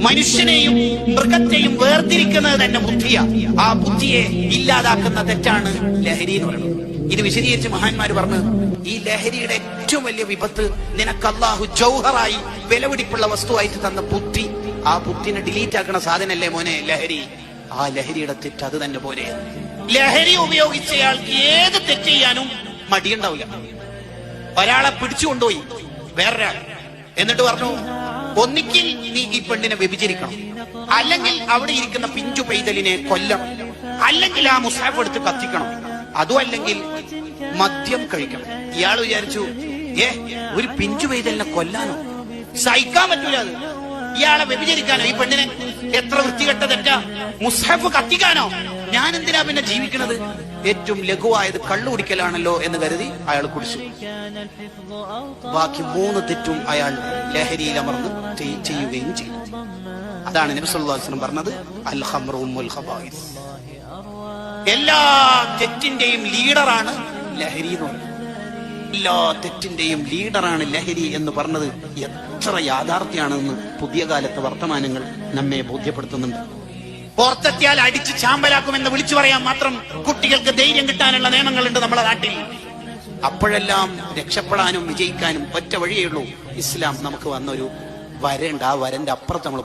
മനുഷ്യനെയും മൃഗത്തെയും വേർതിരിക്കുന്നത് തന്നെ ബുദ്ധിയാ. ആ ബുദ്ധിയെ ഇല്ലാതാക്കുന്ന തെറ്റാണ് ലഹരി എന്ന് പറയുന്നത്. ഇത് വിശദീകരിച്ച് മഹാന്മാര് പറഞ്ഞു, ഈ ലഹരിയുടെ ഏറ്റവും വലിയ വിപത്ത് നിനക്ക് അല്ലാഹു ജൗഹറായി വിലപിടിപ്പുള്ള വസ്തുവായിട്ട് തന്ന ബുദ്ധി, ആ ബുദ്ധിനെ ഡിലീറ്റ് ആക്കുന്ന സാധനല്ലേ മോനെ ലഹരി. ആ ലഹരിയുടെ തെറ്റ് അത് തന്നെ പോലെ. ലഹരി ഉപയോഗിച്ചയാൾക്ക് ഏത് തെറ്റ് ചെയ്യാനും മടിയുണ്ടാവില്ല. ഒരാളെ പിടിച്ചുകൊണ്ടുപോയി വേറൊരാൾ, എന്നിട്ട് പറഞ്ഞു ഒന്നിക്കിൽ നീ ഈ പെണ്ണിനെ വ്യഭിചരിക്കണം, അല്ലെങ്കിൽ അവിടെ ഇരിക്കുന്ന പിഞ്ചു പൈതലിനെ കൊല്ലണം, അല്ലെങ്കിൽ ആ മുസാഫ് എടുത്ത് കത്തിക്കണം, അതും അല്ലെങ്കിൽ മദ്യം കഴിക്കണം. ഇയാൾ വിചാരിച്ചു, ഒരു പിഞ്ചു പൈതലിനെ കൊല്ലാനോ? സഹിക്കാൻ പറ്റൂല അത്. ഇയാളെ വ്യഭിചരിക്കാനോ? ഈ പെണ്ണിനെ എത്ര വൃത്തികെട്ട തെറ്റാ. മുസാഫ് കത്തിക്കാനോ? ഞാൻ എന്തിനാ പിന്നെ ജീവിക്കണത്? ഏറ്റവും ലഘുവായത് കള്ളു കുടിക്കലാണല്ലോ എന്ന് കരുതി അയാൾ കുടിച്ചു. ബാക്കി 3 തെറ്റും അയാൾ ലഹരിയിൽ അമർന്ന് ചെയ്യുകയും ചെയ്തു. അതാണ് നബി സല്ലല്ലാഹു അലൈഹി വസല്ലം പറഞ്ഞത്, അൽ ഖംറു ഉമ്മുൽ ഖബായിസ്. എല്ലാ തെറ്റിന്റെയും ലീഡറാണ് ലഹരി എന്ന് പറയുന്നത്. എല്ലാ തെറ്റിന്റെയും ലീഡറാണ് ലഹരി എന്ന് പറഞ്ഞത് എത്ര യാഥാർത്ഥ്യമാണെന്ന് പുതിയ കാലത്തെ വർത്തമാനങ്ങൾ നമ്മെ ബോധ്യപ്പെടുത്തുന്നുണ്ട്. പുറത്തെത്തിയാൽ അടിച്ച് ചാമ്പലാക്കുമെന്ന് വിളിച്ചു പറയാൻ മാത്രം കുട്ടികൾക്ക് ധൈര്യം കിട്ടാനുള്ള നിയമങ്ങളുണ്ട് നമ്മുടെ നാട്ടിൽ. അപ്പോഴെല്ലാം രക്ഷപ്പെടാനും വിജയിക്കാനും ഒറ്റ വഴിയേ ഉള്ളൂ. ഇസ്ലാം നമുക്ക് വന്നൊരു വരണ്ട്. ആ വരന്റെ അപ്പുറത്ത് നമ്മൾ